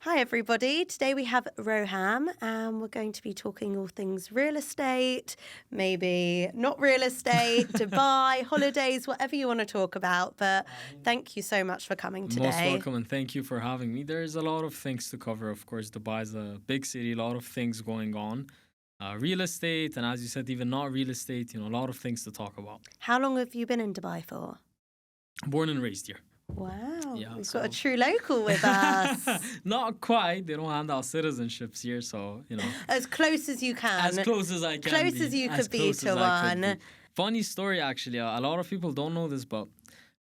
Hi everybody, today we have Roham and we're going to be talking all things real estate, maybe not real estate, Dubai, holidays, whatever you want to talk about, but thank you so much for coming today. Most welcome and thank you for having me. There's a lot of things to cover, of course. Dubai is a big city, a lot of things going on. Real estate and as you said, even not real estate, a lot of things to talk about. How long have you been in Dubai for? Born and raised here. Wow, Yeah, we've got a true local with us. Not quite. They don't hand out citizenships here, so, As close as you can. As close as I can Close be. as you As could be close to as I could one. be. Funny story, actually. A lot of people don't know this, but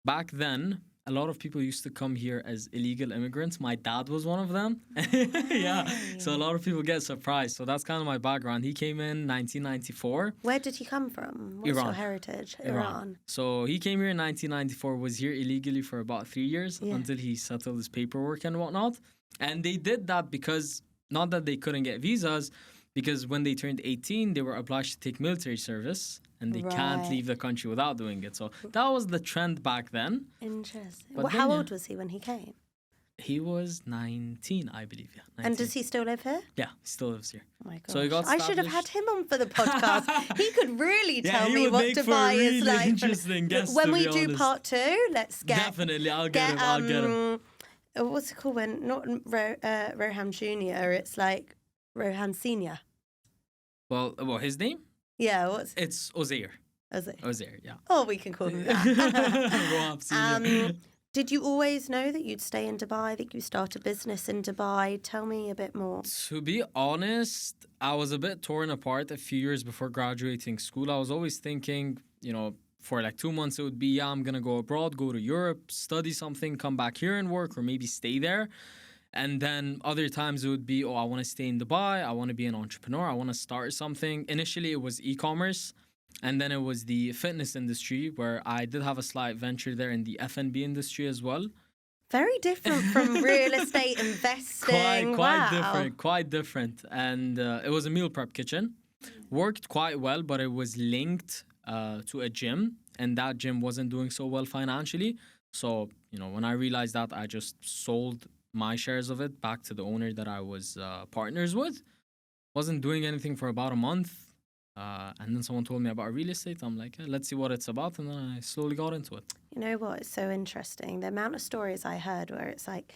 back then, a lot of people used to come here as illegal immigrants. My dad was one of them. Yeah, so a lot of people get surprised. So that's kind of my background. He came in 1994. Where did he come from? What's Iran. your heritage? Iran. So he came here in 1994, was here illegally for about 3 years until he settled his paperwork and whatnot. And they did that because, not that they couldn't get visas, because when they turned 18, they were obliged to take military service. And they can't leave the country without doing it. So that was the trend back then. Interesting. But Well, then, how old was he when he came? He was 19, I believe. Yeah, 19. And does he still live here? Yeah, he still lives here. Oh my gosh. So he got I should have had him on for the podcast. He could really tell me what Dubai is like. Interesting guest, when to we be do honest. part 2, let's get... Definitely, I'll get him. What's it called when... Not Roham Jr., it's like Rohan Senior. Well, his name? Yeah, what's... It's Ozair. Ozair, yeah. Oh, we can call him that. Roham Senior. Did you always know that you'd stay in Dubai, that you start a business in Dubai? Tell me a bit more. To be honest, I was a bit torn apart a few years before graduating school. I was always thinking, for like 2 months it would be, I'm going to go abroad, go to Europe, study something, come back here and work, or maybe stay there. And then other times it would be, I want to stay in Dubai, I want to be an entrepreneur, I want to start something. Initially it was e-commerce. And then it was the fitness industry, where I did have a slight venture there in the F&B industry as well. Very different from real estate investing. Quite different. And it was a meal prep kitchen. Worked quite well, but it was linked to a gym. And that gym wasn't doing so well financially. So, when I realized that, I just sold my shares of it back to the owner that I was partners with. Wasn't doing anything for about a month. And then someone told me about real estate. I'm like, let's see what it's about. And then I slowly got into it. You know what? It's so interesting. The amount of stories I heard where it's like,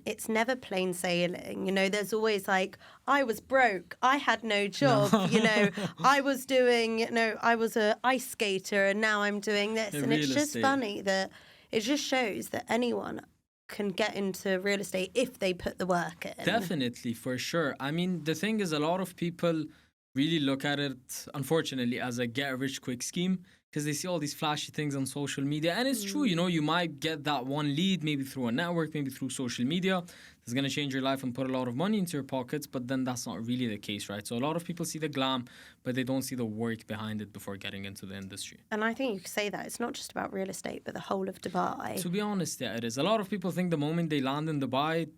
it's never plain sailing. There's always like, I was broke. I had no job. No. I was doing, I was an ice skater and now I'm doing this. And it's just funny that it just shows that anyone can get into real estate if they put the work in. Definitely, for sure. I mean, the thing is, a lot of people really look at it, unfortunately, as a get-rich-quick scheme because they see all these flashy things on social media. And it's true, you might get that one lead, maybe through a network, maybe through social media. That's going to change your life and put a lot of money into your pockets, but then that's not really the case, right? So a lot of people see the glam, but they don't see the work behind it before getting into the industry. And I think you could say that. It's not just about real estate, but the whole of Dubai. To be honest, yeah, it is. A lot of people think the moment they land in Dubai,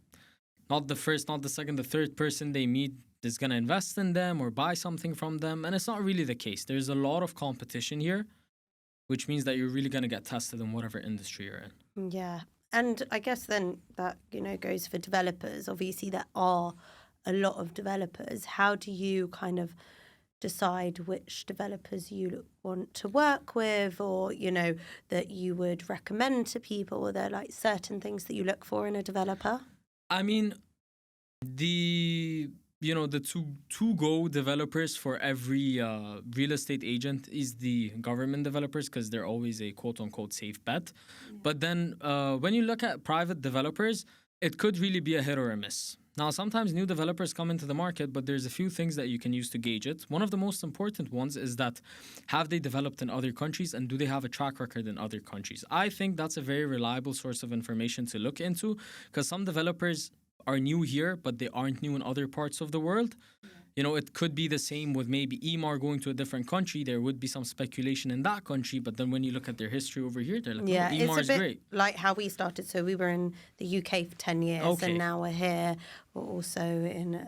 not the first, not the second, the third person they meet is going to invest in them or buy something from them. And it's not really the case. There's a lot of competition here, which means that you're really going to get tested in whatever industry you're in. Yeah. And I guess then that, goes for developers. Obviously, there are a lot of developers. How do you kind of decide which developers you want to work with or, that you would recommend to people? Are there like certain things that you look for in a developer? I mean, the to-go developers for every real estate agent is the government developers because they're always a quote-unquote safe bet. But then when you look at private developers, it could really be a hit or a miss. Now, sometimes new developers come into the market, but there's a few things that you can use to gauge it. One of the most important ones is that have they developed in other countries and do they have a track record in other countries? I think that's a very reliable source of information to look into because some developers are new here, but they aren't new in other parts of the world. It could be the same with maybe Emar going to a different country. There would be some speculation in that country, but then when you look at their history over here, they're like, Emar is great. Like how we started. So we were in the UK for 10 years and now we're here. We're also in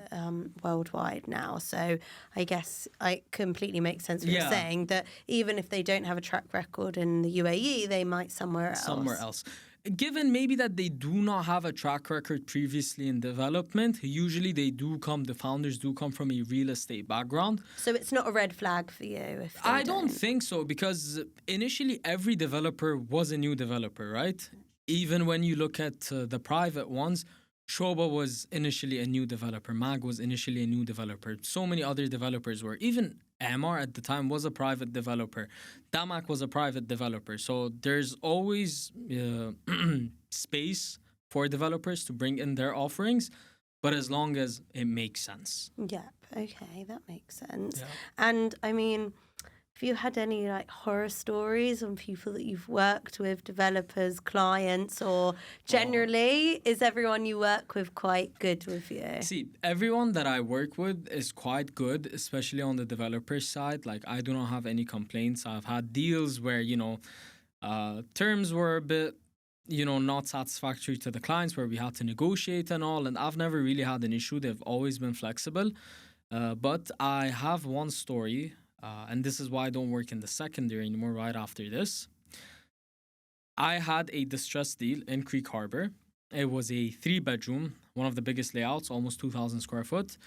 worldwide now. So I guess it completely makes sense what you're saying that even if they don't have a track record in the UAE, they might somewhere else. given maybe that they do not have a track record previously in development, usually the founders do come from a real estate background. So it's not a red flag for you if they I don't think so, because initially every developer was a new developer, right? Even when you look at the private ones, Shoba was initially a new developer. Mag was initially a new developer. So many other developers were. Even Amar at the time was a private developer. Damak was a private developer. So there's always space for developers to bring in their offerings, but as long as it makes sense. Yep. Okay, that makes sense. Yeah. And I mean, have you had any like horror stories on people that you've worked with, developers, clients, or generally is everyone you work with quite good with you? See, everyone that I work with is quite good, especially on the developer side. Like, I do not have any complaints. I've had deals where, terms were a bit, not satisfactory to the clients, where we had to negotiate and all. And I've never really had an issue. They've always been flexible. But I have one story. And this is why I don't work in the secondary anymore right after this. I had a distressed deal in Creek Harbor. It was a 3-bedroom, one of the biggest layouts, almost 2,000 square foot.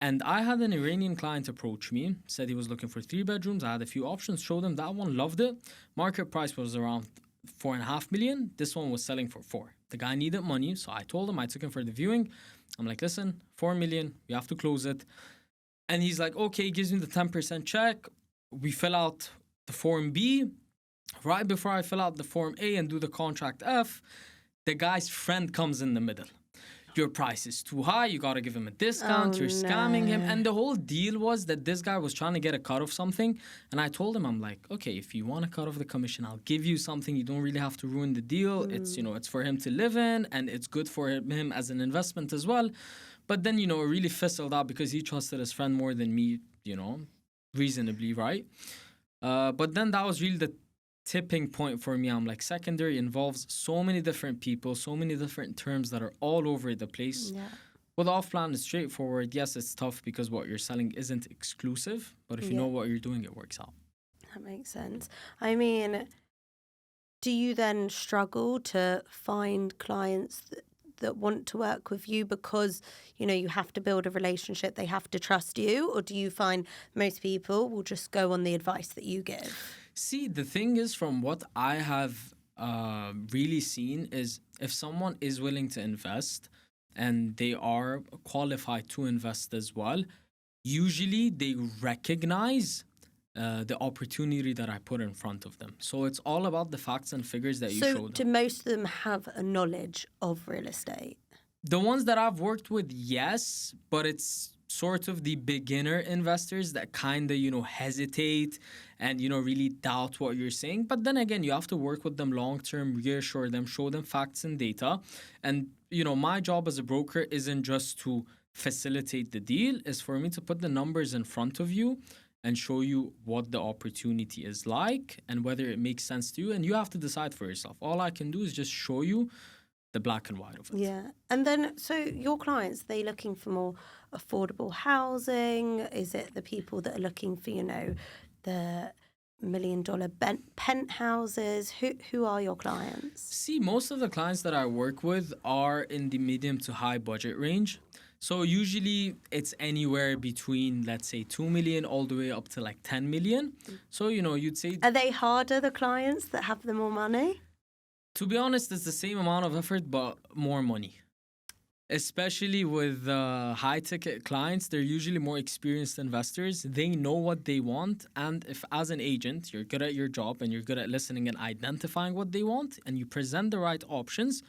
And I had an Iranian client approach me, said he was looking for 3 bedrooms. I had a few options, showed him that one, loved it. Market price was around 4.5 million. This one was selling for 4. The guy needed money, so I told him, I took him for the viewing. I'm like, listen, 4 million, we have to close it. And he's like, okay, gives me the 10% check. We fill out the Form B. Right before I fill out the Form A and do the Contract F, the guy's friend comes in the middle. Your price is too high. You got to give him a discount. You're scamming him. And the whole deal was that this guy was trying to get a cut of something. And I told him, I'm like, okay, if you want a cut of the commission, I'll give you something. You don't really have to ruin the deal. It's, it's for him to live in, and it's good for him as an investment as well. But then, it really fizzled out because he trusted his friend more than me, reasonably, right? But then that was really the tipping point for me. I'm like, secondary involves so many different people, so many different terms that are all over the place. Yeah. With off-plan, it's straightforward. Yes, it's tough because what you're selling isn't exclusive, but if you know what you're doing, it works out. That makes sense. I mean, do you then struggle to find clients that want to work with you because, you have to build a relationship, they have to trust you? Or do you find most people will just go on the advice that you give? See, the thing is, from what I have really seen is if someone is willing to invest and they are qualified to invest as well, usually they recognize the opportunity that I put in front of them. So it's all about the facts and figures that you show them. So do most of them have a knowledge of real estate? The ones that I've worked with, yes, but it's sort of the beginner investors that kind of, hesitate and, really doubt what you're saying. But then again, you have to work with them long-term, reassure them, show them facts and data. And, my job as a broker isn't just to facilitate the deal, it's for me to put the numbers in front of you and show you what the opportunity is like and whether it makes sense to you. And you have to decide for yourself. All I can do is just show you the black and white of it. Yeah. And then, so your clients, they looking for more affordable housing? Is it the people that are looking for, the $1 million penthouses? Who are your clients? See, most of the clients that I work with are in the medium to high budget range. So usually it's anywhere between, let's say, 2 million all the way up to like 10 million. So, you'd say... Are they harder, the clients that have the more money? To be honest, it's the same amount of effort, but more money. Especially with high-ticket clients, they're usually more experienced investors. They know what they want. And if, as an agent, you're good at your job and you're good at listening and identifying what they want, and you present the right options,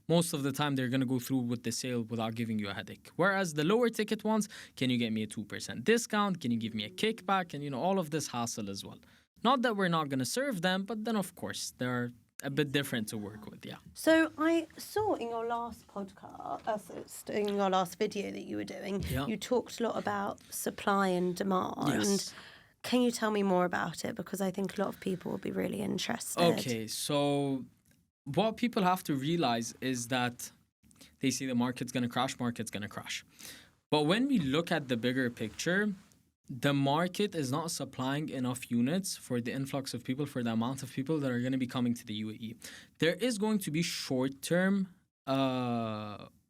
most of the time they're going to go through with the sale without giving you a headache. Whereas the lower ticket ones, can you get me a 2% discount? Can you give me a kickback? And, all of this hassle as well. Not that we're not going to serve them, but then, of course, they're a bit different to work with, yeah. So I saw in your last podcast, in your last video that you were doing, you talked a lot about supply and demand. Yes. Can you tell me more about it? Because I think a lot of people will be really interested. Okay, so what people have to realize is that they see the market's going to crash. But when we look at the bigger picture, the market is not supplying enough units for the influx of people, for the amount of people that are going to be coming to the UAE. There is going to be short-term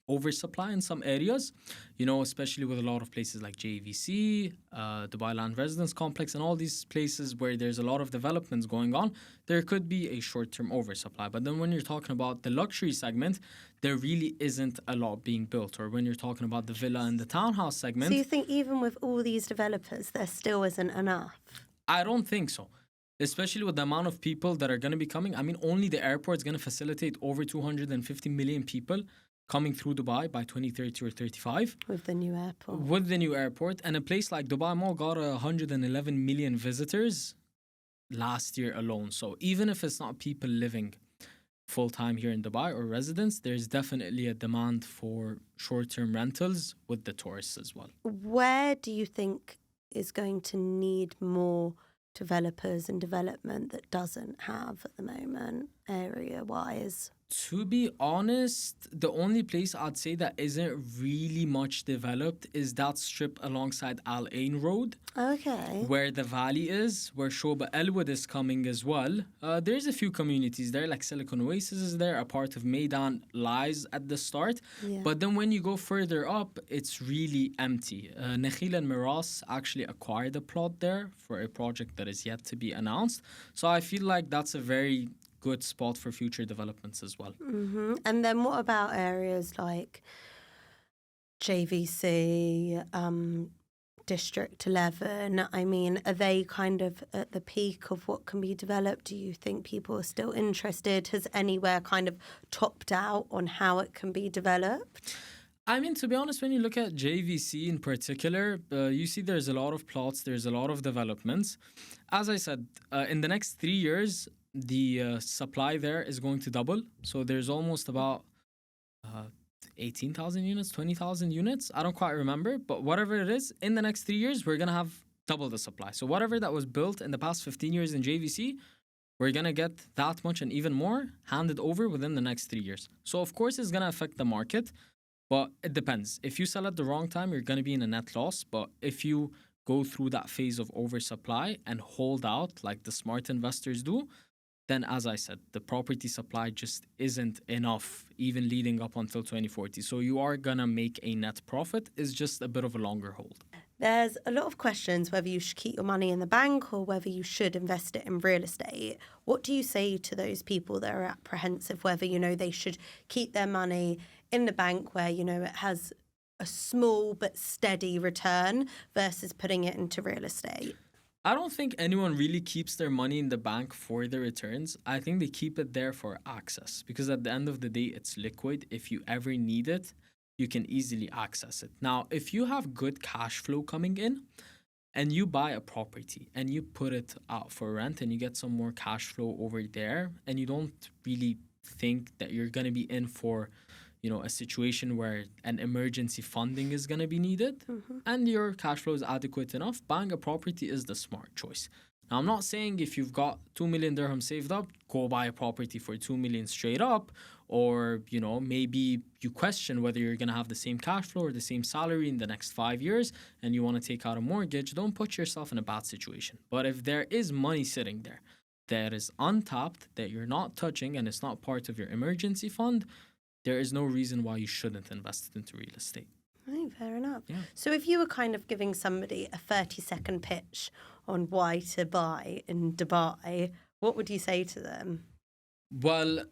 oversupply in some areas, especially with a lot of places like JVC, Dubai Land Residence Complex, and all these places where there's a lot of developments going on. There could be a short-term oversupply. But then when you're talking about the luxury segment, there really isn't a lot being built. Or when you're talking about the villa and the townhouse segment. So you think even with all these developers, there still isn't enough? I don't think so. Especially with the amount of people that are going to be coming. I mean, only the airport is going to facilitate over 250 million people coming through Dubai by 2030 or 35. With the new airport. With the new airport. And a place like Dubai Mall got 111 million visitors last year alone. So even if it's not people living full-time here in Dubai or residents, there's definitely a demand for short-term rentals with the tourists as well. Where do you think is going to need more developers and development that doesn't have at the moment, area-wise? To be honest, the only place I'd say that isn't really much developed is that strip alongside Al Ain Road. Okay. Where the valley is, where Shoba Elwood is coming as well. There's a few communities there, like Silicon Oasis is there. A part of Meydan lies at the start. Yeah. But then when you go further up, it's really empty. Nakhil and Miras actually acquired a plot there for a project that is yet to be announced. So I feel like that's a very good spot for future developments as well. Mm-hmm. And then what about areas like JVC, District 11? I mean, are they kind of at the peak of what can be developed? Do you think people are still interested? Has anywhere kind of topped out on how it can be developed? I mean, to be honest, when you look at JVC in particular, you see there's a lot of plots, there's a lot of developments. As I said, in the next 3 years, the supply there is going to double. So there's almost about 18,000 units, 20,000 units. I don't quite remember, but whatever it is, in the next 3 years, we're going to have double the supply. So whatever that was built in the past 15 years in JVC, we're going to get that much and even more handed over within the next 3 years. So of course, it's going to affect the market, but it depends. If you sell at the wrong time, you're going to be in a net loss. But if you go through that phase of oversupply and hold out like the smart investors do, then as I said, the property supply just isn't enough, even leading up until 2040. So you are going to make a net profit. It's just a bit of a longer hold. There's a lot of questions whether you should keep your money in the bank or whether you should invest it in real estate. What do you say to those people that are apprehensive whether, they should keep their money in the bank where, it has a small but steady return versus putting it into real estate? I don't think anyone really keeps their money in the bank for the returns. I think they keep it there for access because at the end of the day, it's liquid. If you ever need it, you can easily access it. Now, if you have good cash flow coming in and you buy a property and you put it out for rent and you get some more cash flow over there and you don't really think that you're going to be in for a situation where an emergency funding is going to be needed and your cash flow is adequate enough, buying a property is the smart choice. Now, I'm not saying if you've got 2 million dirham saved up, go buy a property for 2 million straight up, or, maybe you question whether you're going to have the same cash flow or the same salary in the next 5 years and you want to take out a mortgage. Don't put yourself in a bad situation. But if there is money sitting there that is untapped, that you're not touching and it's not part of your emergency fund, there is no reason why you shouldn't invest it into real estate. Oh, fair enough. Yeah. So if you were kind of giving somebody a 30-second pitch on why to buy in Dubai, what would you say to them? Well,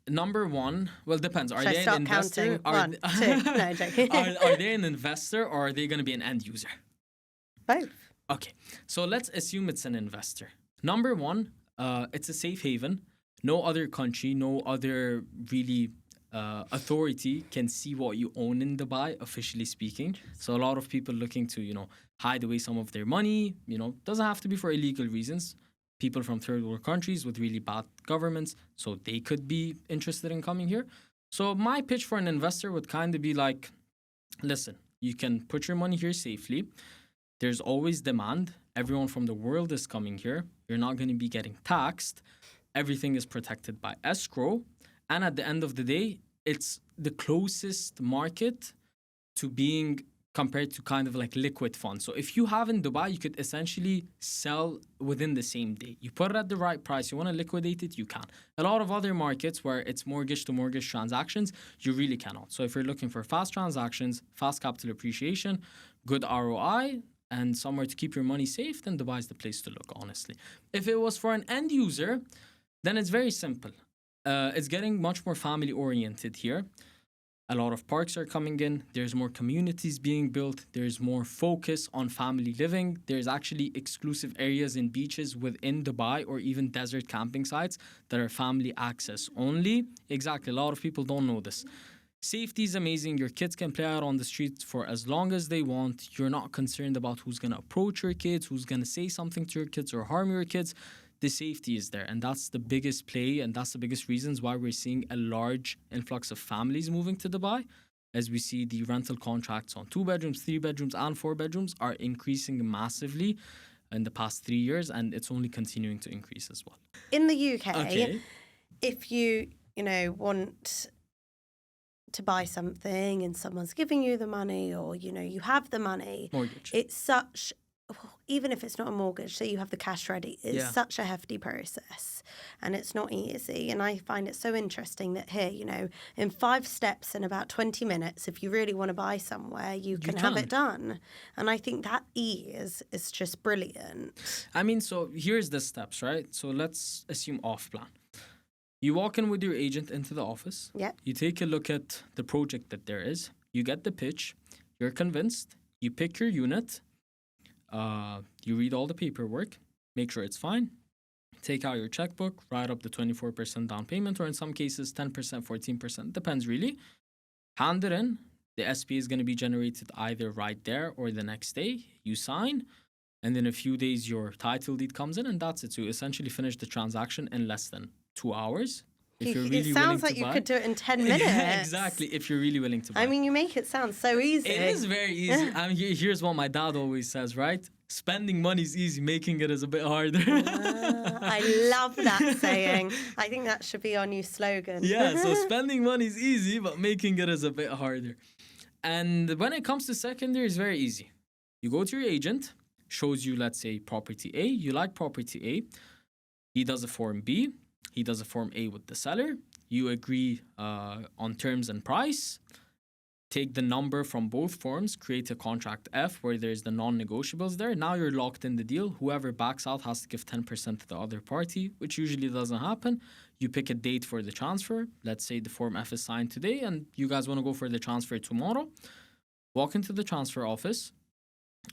number one, depends. Are they an investor? Counting? 1, 2. No, joking. Are they an investor or are they going to be an end user? Both. Okay, so let's assume it's an investor. Number one, it's a safe haven. No other country, no other really authority can see what you own in Dubai, officially speaking. So a lot of people looking to, hide away some of their money, doesn't have to be for illegal reasons. People from third world countries with really bad governments, so they could be interested in coming here. So my pitch for an investor would kind of be like, listen, you can put your money here safely. There's always demand. Everyone from the world is coming here. You're not going to be getting taxed. Everything is protected by escrow. And at the end of the day, it's the closest market to being compared to kind of like liquid funds. So if you have in Dubai, you could essentially sell within the same day. You put it at the right price, you want to liquidate it, you can. A lot of other markets where it's mortgage to mortgage transactions, you really cannot. So if you're looking for fast transactions, fast capital appreciation, good ROI, and somewhere to keep your money safe, then Dubai is the place to look, honestly. If it was for an end user, then it's very simple. It's getting much more family oriented here. A lot of parks are coming in. There's more communities being built. There's more focus on family living. There's actually exclusive areas and beaches within Dubai or even desert camping sites that are family access only. Exactly. A lot of people don't know this. Safety is amazing. Your kids can play out on the streets for as long as they want. You're not concerned about who's going to approach your kids, who's going to say something to your kids or harm your kids. The safety is there, and that's the biggest play, and that's the biggest reasons why we're seeing a large influx of families moving to Dubai, as we see the rental contracts on 2 bedrooms, 3 bedrooms, and 4 bedrooms are increasing massively in the past 3 years, and it's only continuing to increase as well. In the UK, Okay. if you want to buy something and someone's giving you the money, or you have the money, Mortgage. it's such, even if it's not a mortgage, so you have the cash ready, it's such a hefty process and it's not easy. And I find it so interesting that here, in 5 steps in about 20 minutes, if you really want to buy somewhere, you can have it done. And I think that ease is just brilliant. I mean, so here's the steps, right? So let's assume off plan. You walk in with your agent into the office. Yep. You take a look at the project that there is. You get the pitch. You're convinced. You pick your unit. You read all the paperwork, make sure it's fine, take out your checkbook, write up the 24% down payment, or in some cases 10%, 14%, depends really. Hand it in. The SP is going to be generated either right there or the next day. You sign, and in a few days your title deed comes in, and that's it. So you essentially finish the transaction in less than 2 hours. If you're really it sounds willing like to you buy. could do it in 10 minutes. Exactly, if you're really willing to buy. I mean, you make it sound so easy. It is very easy. I mean, here's what my dad always says, right? Spending money is easy, making it is a bit harder. I love that saying. I think that should be our new slogan. Yeah, so spending money is easy, but making it is a bit harder. And when it comes to secondary, it's very easy. You go to your agent, shows you, let's say, property A. You like property A. He does a form B. He does a form A with the seller. You agree on terms and price. Take the number from both forms, create a contract F where there's the non-negotiables there. Now you're locked in the deal. Whoever backs out has to give 10% to the other party, which usually doesn't happen. You pick a date for the transfer. Let's say the form F is signed today and you guys want to go for the transfer tomorrow. Walk into the transfer office,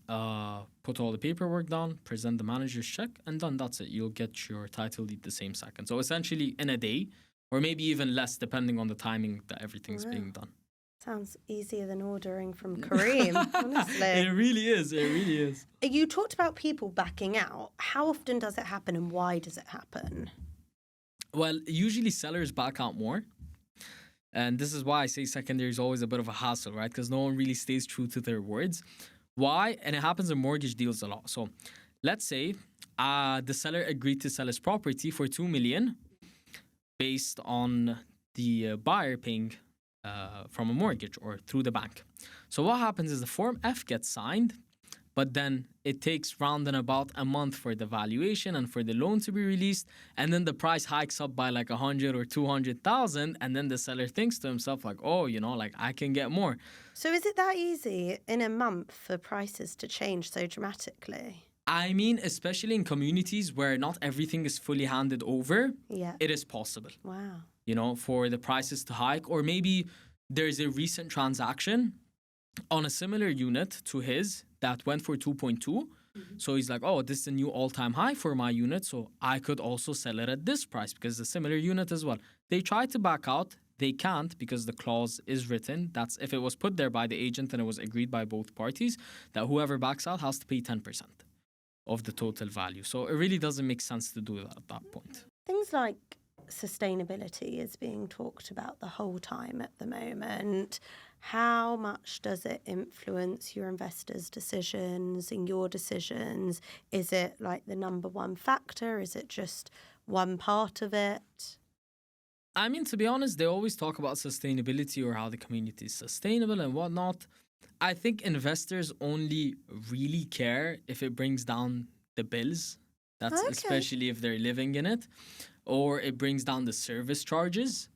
put all the paperwork down, present the manager's check, and done. That's it. You'll get your title deed the same second. So essentially in a day, or maybe even less, depending on the timing that everything's being done. Sounds easier than ordering from Kareem, honestly. It really is. It really is. You talked about people backing out. How often does it happen and why does it happen? Well, usually sellers back out more. And this is why I say secondary is always a bit of a hassle, right? Because no one really stays true to their words. Why? And it happens in mortgage deals a lot. So let's say the seller agreed to sell his property for 2 million based on the buyer paying from a mortgage or through the bank. So what happens is the Form F gets signed, but then it takes round and about a month for the valuation and for the loan to be released, and then the price hikes up by like 100 or 200,000, and then the seller thinks to himself like, oh, like I can get more. So is it that easy in a month for prices to change so dramatically? I mean, especially in communities where not everything is fully handed over, it is possible. Wow. For the prices to hike, or maybe there's a recent transaction on a similar unit to his that went for 2.2. So he's like, oh, this is a new all-time high for my unit, so I could also sell it at this price because it's a similar unit as well. They try to back out. They can't because the clause is written. That's if it was put there by the agent and it was agreed by both parties that whoever backs out has to pay 10% of the total value. So it really doesn't make sense to do that at that point. Things like sustainability is being talked about the whole time at the moment. How much does it influence your investors' decisions and your decisions? Is it like the number one factor? Is it just one part of it? I mean, to be honest, they always talk about sustainability or how the community is sustainable and whatnot. I think investors only really care if it brings down the bills. That's Okay. especially if they're living in it, or it brings down the service charges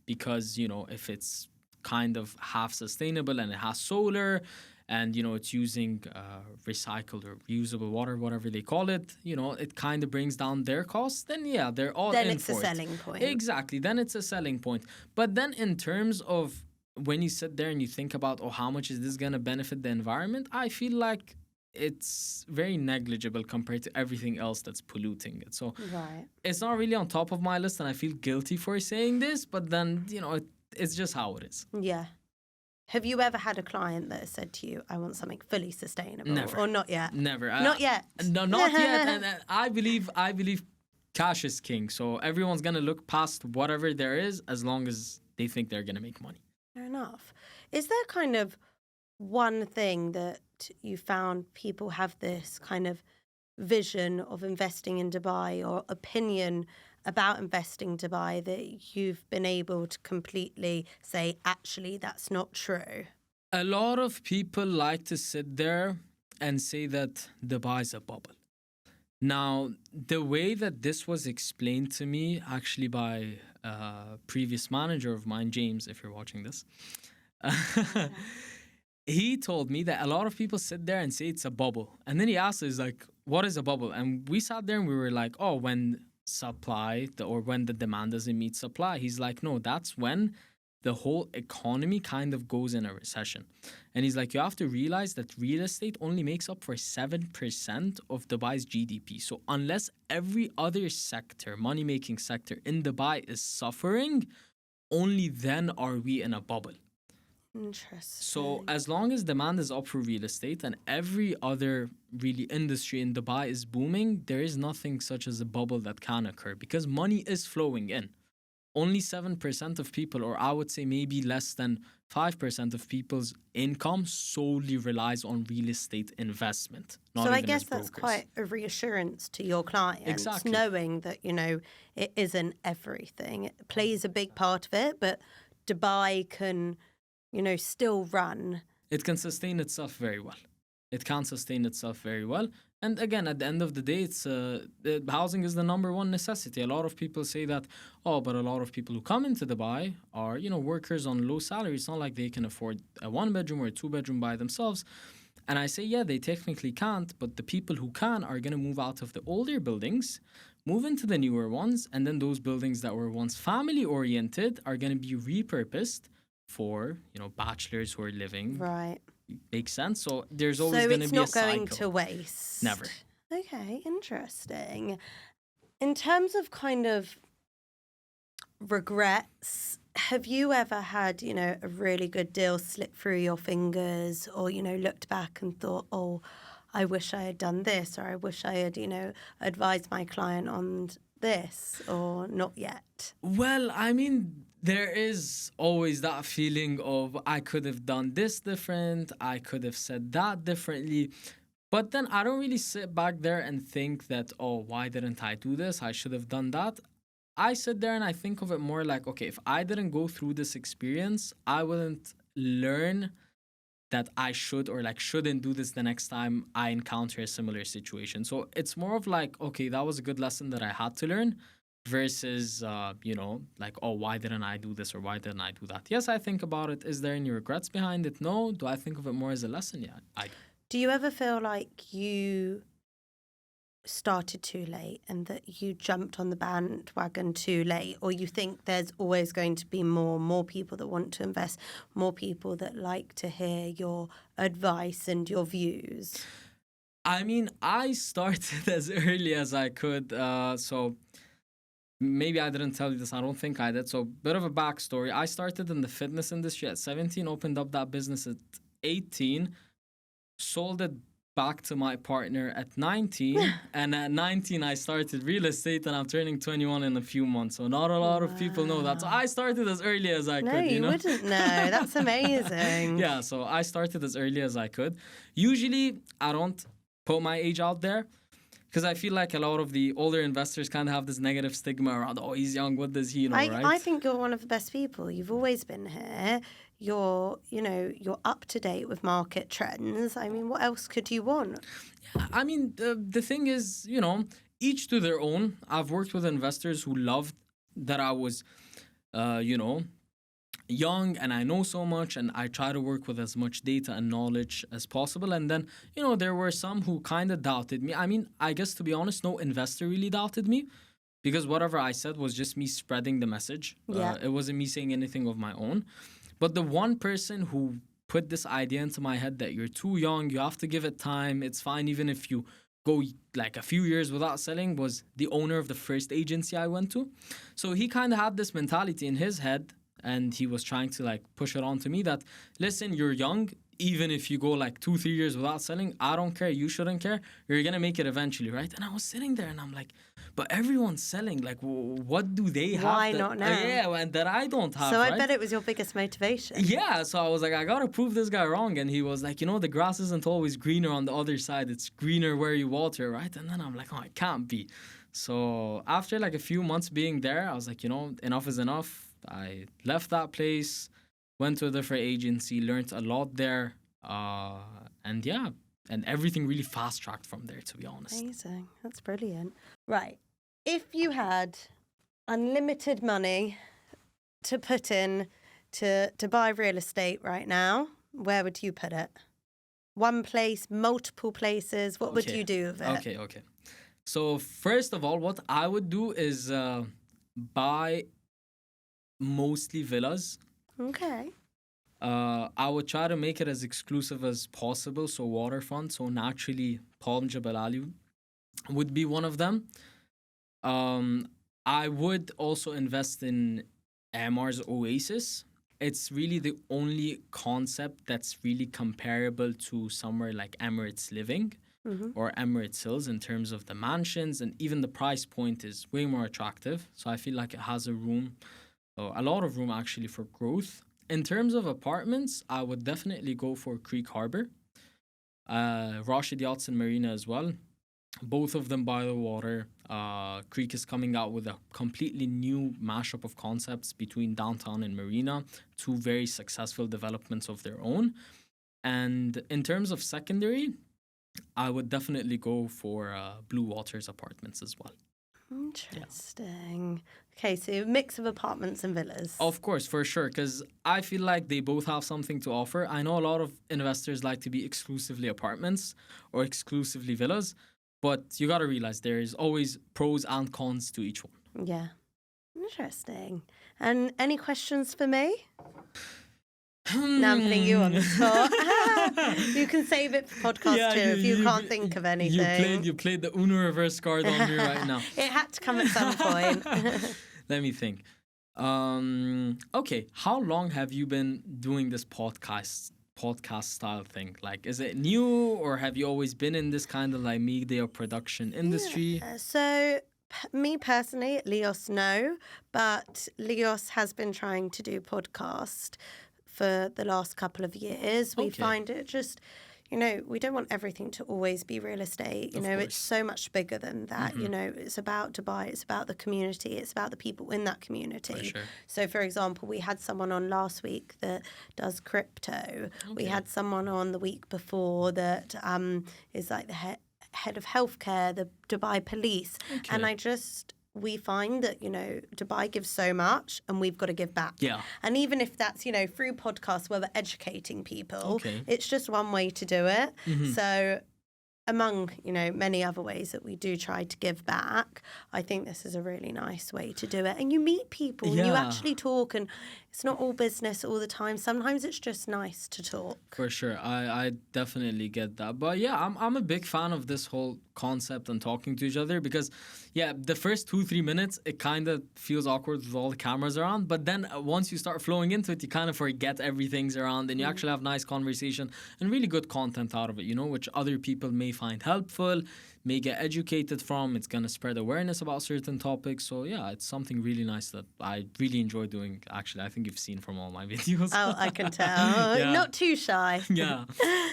because, if it's kind of half sustainable and it has solar and, it's using recycled or reusable water, whatever they call it, it kind of brings down their costs, then yeah, they're all Then in it's a for it. selling point. Exactly. Then it's a selling point. But then in terms of when you sit there and you think about, oh, how much is this going to benefit the environment? I feel like it's very negligible compared to everything else that's polluting it. So Right. it's not really on top of my list, and I feel guilty for saying this, but then, it's just how it is. Yeah. Have you ever had a client that has said to you, I want something fully sustainable? Never. Or not yet? Never. Not yet. No, not yet. And I believe cash is king. So everyone's going to look past whatever there is as long as they think they're going to make money. Fair enough. Is there kind of one thing that you found people have this kind of vision of investing in Dubai or opinion about investing in Dubai that you've been able to completely say, actually, that's not true? A lot of people like to sit there and say that Dubai is a bubble. Now, the way that this was explained to me, actually by a previous manager of mine, James, if you're watching this, he told me that a lot of people sit there and say it's a bubble. And then he asked us, like, what is a bubble? And we sat there and we were like, oh, when when the demand doesn't meet supply. He's like, no, that's when the whole economy kind of goes in a recession. And he's like, you have to realize that real estate only makes up for 7% of Dubai's GDP. So unless every other sector, money-making sector in Dubai is suffering, only then are we in a bubble. Interesting. So as long as demand is up for real estate and every other really industry in Dubai is booming, there is nothing such as a bubble that can occur because money is flowing in. Only 7% of people, or I would say maybe less than 5% of people's income solely relies on real estate investment. So I guess that's quite a reassurance to your clients, Exactly. knowing that, it isn't everything. It plays a big part of it, but Dubai can, still run. It can sustain itself very well. It can sustain itself very well. And again, at the end of the day, housing is the number one necessity. A lot of people say that, but a lot of people who come into Dubai are, workers on low salaries. It's not like they can afford a 1-bedroom or a 2-bedroom by themselves. And I say, yeah, they technically can't, but the people who can are going to move out of the older buildings, move into the newer ones, and then those buildings that were once family-oriented are going to be repurposed for, bachelors who are living. Right. Makes sense. So there's always going to be a cycle. So it's not going to waste. Never. Okay, interesting. In terms of kind of regrets, have you ever had, a really good deal slip through your fingers or, looked back and thought, oh, I wish I had done this, or I wish I had, advised my client on this, or not yet? Well, I mean, there is always that feeling of I could have done this different, I could have said that differently. But then I don't really sit back there and think that, oh, why didn't I do this? I should have done that. I sit there and I think of it more like, okay, if I didn't go through this experience, I wouldn't learn that I should or shouldn't do this the next time I encounter a similar situation. So it's more of like, okay, that was a good lesson that I had to learn versus, why didn't I do this or why didn't I do that? Yes, I think about it. Is there any regrets behind it? No. Do I think of it more as a lesson? Yeah, I do. Do you ever feel like you started too late and that you jumped on the bandwagon too late, or you think there's always going to be more people that want to invest, more people that like to hear your advice and your views? I mean, I started as early as I could, so maybe I didn't tell you this. I don't think I did. So bit of a backstory. I started in the fitness industry at 17, opened up that business at 18, sold it back to my partner at 19, and at 19 I started real estate, and I'm turning 21 in a few months. So not a lot of people know that. So I started as early as I could. No, you wouldn't know. That's amazing. Yeah, so I started as early as I could. Usually I don't put my age out there because I feel like a lot of the older investors kind of have this negative stigma around, oh, he's young, what does he know, right? I think you're one of the best people. You've always been here. you're up to date with market trends. I mean, what else could you want? I mean, the thing is, each to their own. I've worked with investors who loved that I was, young and I know so much and I try to work with as much data and knowledge as possible. And then, there were some who kind of doubted me. I mean, I guess to be honest, no investor really doubted me because whatever I said was just me spreading the message. Yeah. It wasn't me saying anything of my own. But the one person who put this idea into my head that you're too young, you have to give it time, it's fine even if you go like a few years without selling, was the owner of the first agency I went to. So he kind of had this mentality in his head and he was trying to like push it on to me that, listen, you're young, even if you go like 2-3 years without selling, I don't care, you shouldn't care, you're gonna make it eventually, right? And I was sitting there and I'm like, but everyone's selling, like what do they have? Why not now? Yeah, and that I don't have. So right? I bet it was your biggest motivation. Yeah, so I was like, I gotta prove this guy wrong. And he was like, the grass isn't always greener on the other side, it's greener where you water, right? And then I'm like, oh, it can't be. So after like a few months being there, I was like, enough is enough. I left that place, went to a different agency, learned a lot there, and everything really fast-tracked from there, to be honest. Amazing. That's brilliant. Right. If you had unlimited money to put in to buy real estate right now, where would you put it? One place, multiple places? What would you do with it? Okay. So first of all, what I would do is buy mostly villas. Okay. I would try to make it as exclusive as possible, so waterfront. So naturally, Palm Jebel Ali would be one of them. I would also invest in Amar's Oasis. It's really the only concept that's really comparable to somewhere like Emirates Living or Emirates Hills in terms of the mansions, and even the price point is way more attractive. So I feel like it has a lot of room actually for growth. In terms of apartments, I would definitely go for Creek Harbor, Rashid Yachts and Marina as well. Both of them by the water. Creek is coming out with a completely new mashup of concepts between downtown and Marina, two very successful developments of their own. And in terms of secondary, I would definitely go for Blue Waters Apartments as well. Interesting. Yeah. Okay, so a mix of apartments and villas. Of course, for sure, because I feel like they both have something to offer. I know a lot of investors like to be exclusively apartments or exclusively villas, but you got to realize there is always pros and cons to each one. Yeah. Interesting. And any questions for me? Now I'm putting you on the spot. You can save it for podcast too if you can't think of anything. You played the Uno reverse card on me right now. It had to come at some point. Let me think. Okay, how long have you been doing this podcast style thing? Like, is it new or have you always been in this kind of like media production industry? Yeah. So me personally, Leos, no, but Leos has been trying to do podcast for the last couple of years. We find it just, we don't want everything to always be real estate. It's so much bigger than that. It's about Dubai. It's about the community. It's about the people in that community. For sure. So, for example, we had someone on last week that does crypto. We had someone on the week before that is like the head of healthcare, the Dubai police. And we find that, Dubai gives so much and we've got to give back. Yeah. And even if that's, through podcasts where we're educating people, it's just one way to do it. So among, many other ways that we do try to give back, I think this is a really nice way to do it. And you meet people and you actually talk, and it's not all business all the time. Sometimes it's just nice to talk. For sure. I definitely get that. But yeah, I'm a big fan of this whole concept and talking to each other because, the first 2-3 minutes, it kind of feels awkward with all the cameras around. But then once you start flowing into it, you kind of forget everything's around and you actually have nice conversation and really good content out of it, which other people may find helpful, may get educated from. It's going to spread awareness about certain topics. So yeah, it's something really nice that I really enjoy doing. Actually, I think you've seen from all my videos. Oh, I can tell. Not too shy. Yeah.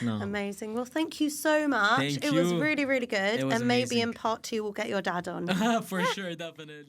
No. Amazing. Well, thank you so much. Thank it you. was really, really good. It was and maybe amazing. in part 2 we'll get your dad on. For sure, definitely.